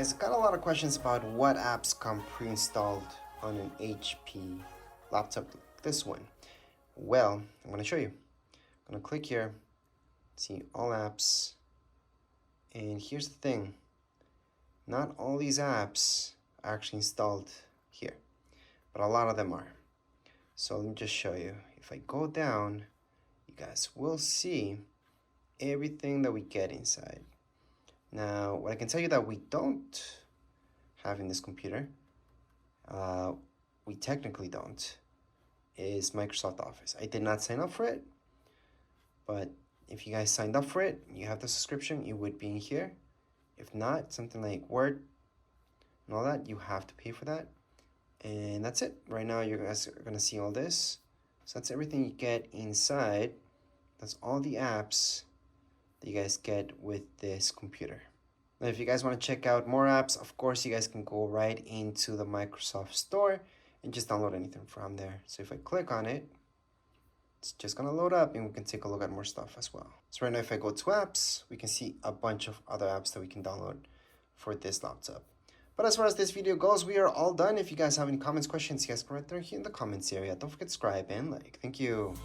guys, got a lot of questions about what apps come pre-installed on an HP laptop like this one. Well, I'm going to show you. I'm going to click here, see all apps, and here's the thing. Not all these apps are actually installed here, but a lot of them are. So let me just show you. If I go down, you guys will see everything that we get inside. Now, what I can tell you that we don't have in this computer, we technically don't, is Microsoft Office. I did not sign up for it, but if you guys signed up for it, you have the subscription, it would be in here. If not, something like Word and all that, you have to pay for that. And that's it. Right now, you guys are going to see all this. So that's everything you get inside. That's all the apps that you guys get with this computer. Now, if you guys want to check out more apps, of course, you guys can go right into the Microsoft Store and just download anything from there. So if I click on it, it's just going to load up and we can take a look at more stuff as well. So right now, if I go to apps, we can see a bunch of other apps that we can download for this laptop. But as far as this video goes, we are all done. If you guys have any comments, questions, you guys can write there here in the comments area. Don't forget to subscribe and like. Thank you.